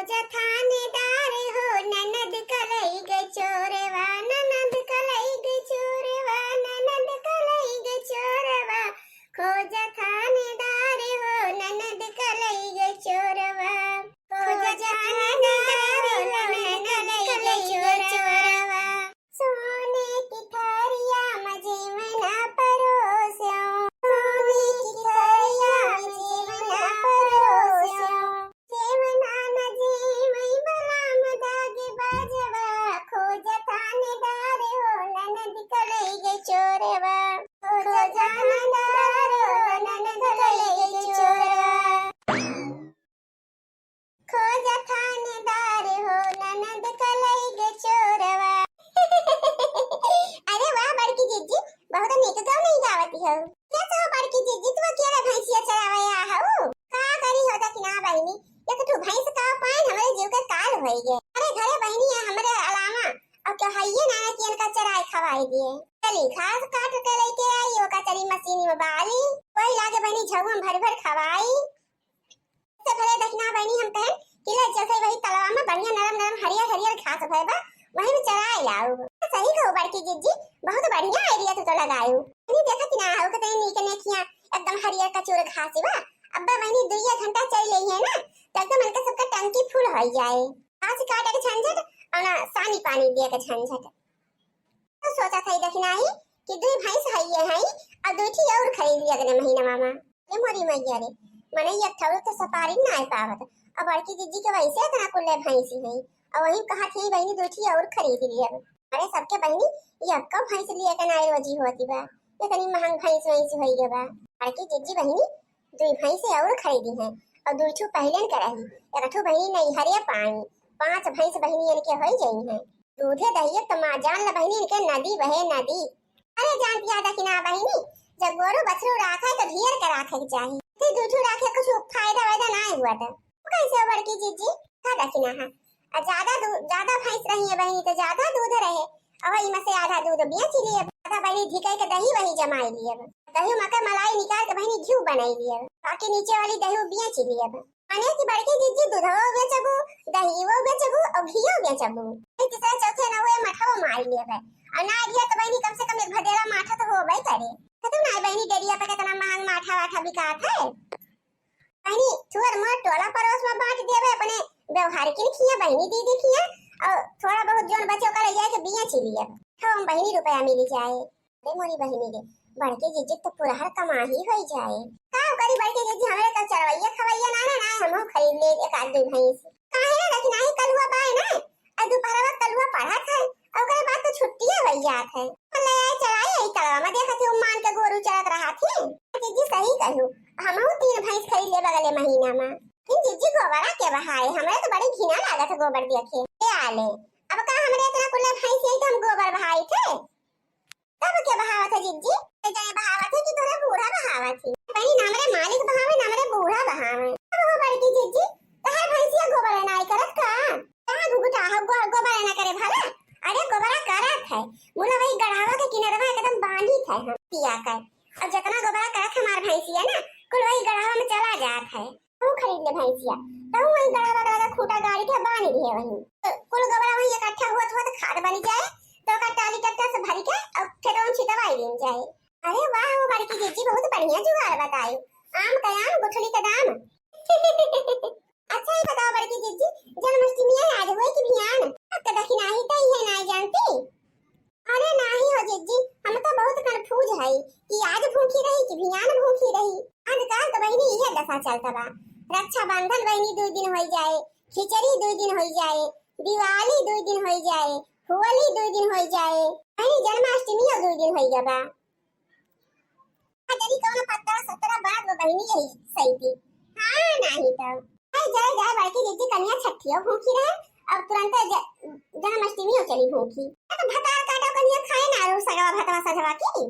खोजा थानेदार हो ननद कलई गे चोरवा, ननद कलई गे चोरवा, ननद कलई गे चोरवा। खोजा थानेदार हो ननद कलई गे चोरवा, खोजा थानेदार हो ननद कलई गे चोरवा। सोने की थरिया मजे मना परोस्यो, सोने की थरिया मजे मना परोस्यो। जेवना न जेवई बलाम दागे बाजवा, खोजा थानेदार हो ननद कलई गे चोरवा, खोजा थानेदार हो ननद कलई गे चोरवा। खोजा थानेदार हो ननद कलई गे चोरवा। अरे वाह बड़की जीजी, बहुत नीक गाँव नहीं गावती हो। कैसे हो बड़की जीजी, तुम अकेला भैंसिया चरावया हो? का करी हो कि ना बहिनी, एक तो भैंस का पान हमारे जीव के काल होई गे। अरे घरे बहिनी है हमरे अलावा और क्या हइये ना किन का चराई खवाई दिए। चली घास काट के लेके आई, ओका चली मशीन में बाली, वही लागे बहिनी झगुम भर भर खवाई। से भले दखना बहिनी हम कहें किले जैसे वही तलवा में बढ़िया नरम नरम हरियर हरियर घास भरबा, वही में चराई लाऊ। सही कहो बड़की जीजी, बहुत बढ़िया आइडिया तो लगायो। नहीं देखा कि ना हो कते नीक नेकिया एकदम हरियर कचूर घास बा। अब्बा बहिनी 2 घंटा चल रही है ना, तब मन का सबका टंकी फुल हो जाए। घास काटे के झंझट और ना सानी पानी दिए के झंझट। तो सोचा था देखना ही कि 2 भैंस हइये हई और 2 और खरीद लिया अगले महीना मामा। ये मोरी मैया रे, मने ये थोड़े तो सपारी ना आए पावत। अब बड़की जीजी के वैसे इतना कुल्ले भैंसी है और वही कहा थी बहनी 2 और खरीद लिया। अरे सबके बहनी ये कब भैंस लिए के नाई रोजी होती बा, इतनी महंग भैंस वैंस होई गे बा। बड़की जीजी बहनी 2 भैंस और खरीदी है और 2 पहले करही। एक बहनी नहीं हरे पानी 5 भैंस बहनी इनके होई गई है। दूधे दहिए तो मां जान ल बहनी इनके नदी बहे नदी। अरे जान पिया कि ना बहनी, जब गोरू बछरू राखे तो ढेर के राखे के चाहिए, फिर दूध राखे कुछ फायदा वायदा ना हुआ था। कैसे हो बड़की जीजी, का दखना है ज्यादा भैंस रही है बहनी तो ज्यादा दूध रहे और वही में से आधा दूध बेच लिए, आधा बहनी धिके के दही वही जमाई लिए, दही में के मलाई निकाल के बहनी घी बनाई लिए, बाकी नीचे वाली दही बेच लिए। माने कि बड़की जीजी दूधो बेचबू, दहीओ बेचबू और घीओ बेचबू। तीसरा चौथे न हुए मठो मार लिए और ना दिया तो बहनी कम से कम एक भदेरा माठा तो होबे करे। तो ना बहनी डेरिया पे कितना महंग माठा वाठा बिकात है। बहनी थोड़ा मोर टोला पड़ोस में बांट देवे, अपने व्यवहार के खिया बहनी दीदी खिया और थोड़ा बहुत जोन बचे ओकरा ले जाए के बिया छिलिए, हम बहनी रुपया मिल जाए। अरे मोरी बहनी रे, बड़के जीजी तो पूरा हर कमाही हो जाए। का करी बड़के जीजी, हमरे का चरवैया खवैया ना ना हम खरीद ले एक आध 2 भैंस। काहे ना लेकिन आई कलुआ बाय ना आ दोपहरवा कलुआ पढ़ा था और ओकरे बाद तो छुट्टियां हो जात है। ले आई चराई आई कलवा में देखा थी मान के गोरू चरत रहा थी। जीजी सही कहू, हमहु 3 भैंस खरीद ले बगले महीना में। लेकिन जीजी गोबरा के बहाए हमरे तो बड़ी घिना लागत है गोबर देखे। ए आले अब का हमरे इतना कुल्ला भैंस है तो हम गोबर बहाई थे, तब के बहावत है जीजी? जाए बहावत है कि तोरे बूढ़ा बहावत है? बहनी ना हमरे मालिक बहावे ना हमरे बूढ़ा बहावे। अब हो बड़की जीजी तहार भैंसिया गोबर नाई करत का? कहां गुगुटा हो गोबर ना करे भला? अरे गोबरा करत है, मुला वही गढ़ावा के किनारवा एकदम बांधी थे हम पिया कर, और जितना गोबरा करत हमार भैंसिया ना कुल वही गढ़ावा में चला जात है। तू खरीद ले भैंसिया तो वही गढ़ावा का खूटा गाड़ी के बांध दिए, वही कुल गोबरा वही इकट्ठा हुआ तो खाद बन जाए तो का टाली ट्रैक्टर से भर के और फिर उन छिटवाई दिन जाए। अरे वाह वो बड़की जीजी बहुत बढ़िया जुगाड़ बताई। आम का आम गुठली का दाम। अच्छा ही बताओ बड़की जीजी, जन्माष्टमी आज हुई कि बिहान? आपका दखिना ही तो ये नहीं जानती? अरे नहीं हो जीजी, हम तो बहुत कंफ्यूज है कि आज भूखी रही कि बिहान भूखी रही। आजकल तो बहनी यह दशा चलता बा, रक्षाबंधन बहनी 2 दिन हो जाए, खिचड़ी 2 दिन हो जाए, दिवाली 2 दिन हो जाए, होली 2 दिन हो जाए, बहनी जन्माष्टमी 2 दिन हो गया बा। अजरी कौन पत्ता 17 बाद वो बहनी यही सही थी। हां नहीं तो आई जाए जाए बड़की जीजी कन्या छठियो भूखी रहे और तुरंत जन्माष्टमी हो चली भूखी। तो भता काटा कन्या खाए ना रो सगवा भतवा सजवा की।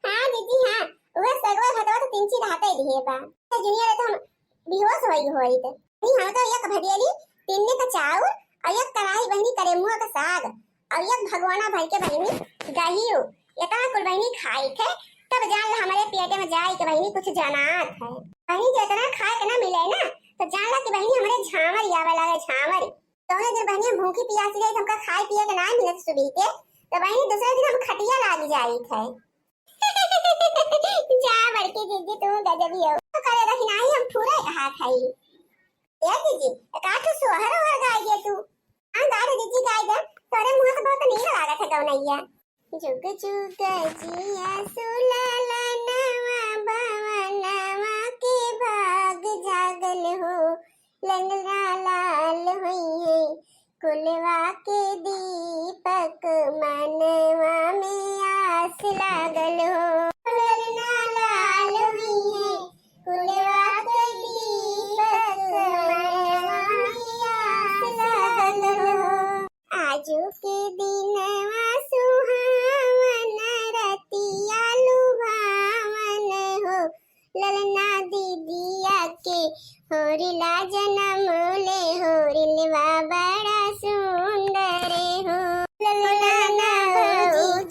हां दीदी हां, वो सगवा भतवा तो 3 चीज रहते दिए बा। तो जूनियर तो हम बेहोश होई तो नहीं, हम तो एक भदियली 3 का चावल और एक कढ़ाई बहनी करे मुआ का साग और एक भगवाना भर के बहनी दही इतना कुल बहनी खाई थे, तब जान हमारे पेट में जाए कि बहनी कुछ जनात है। बहनी जितना खाए के ना मिले ना तो जानला कि बहनी हमरे झामर आवे लागे झामर। तोने जब बहनी भूखी प्यासी रही हमका खाए पिए के ना मिलत सुबह के, तो बहनी दूसरे दिन हम खटिया लाग जाई थे। जा बड़की जीजी तू गजबी हो। तो करे रही नाही हम पूरा कहा खाई। ए जीजी का तो सोहर और गाय दे तू। हां गाय जीजी गाय दे, तोरे मुंह से बहुत नीक लागत है गौनैया। जुग जुग जिया सुलाला नवा भवनवा के भाग जागल हो, लंगड़ा लाल हुई है कुलवा के दीपक मनवा में आस लागल हो, ललना लाल हुई है कुलवा के दीपक मनवा में आस लागल हो। आजू के दिनवा सुहावन रतिया लुभावन हो, ललना दीदिया के होरिला जन्म ले होरिलवा बड़ा सुंदर हो, ललना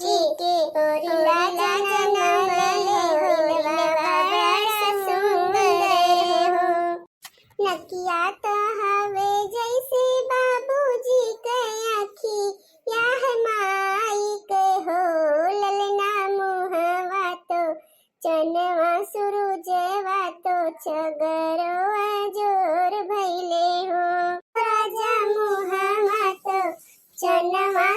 जी के होरिला जन्म ले होरिलवा बड़ा सुंदर हो। नकिया तो हवे जैसे बाबूजी के आखी या है माई के हो, ललना मुहवा तो चनवा सुरुजवा तो चगरवा जोर भइले हो, राजा मुहवा तो चनवा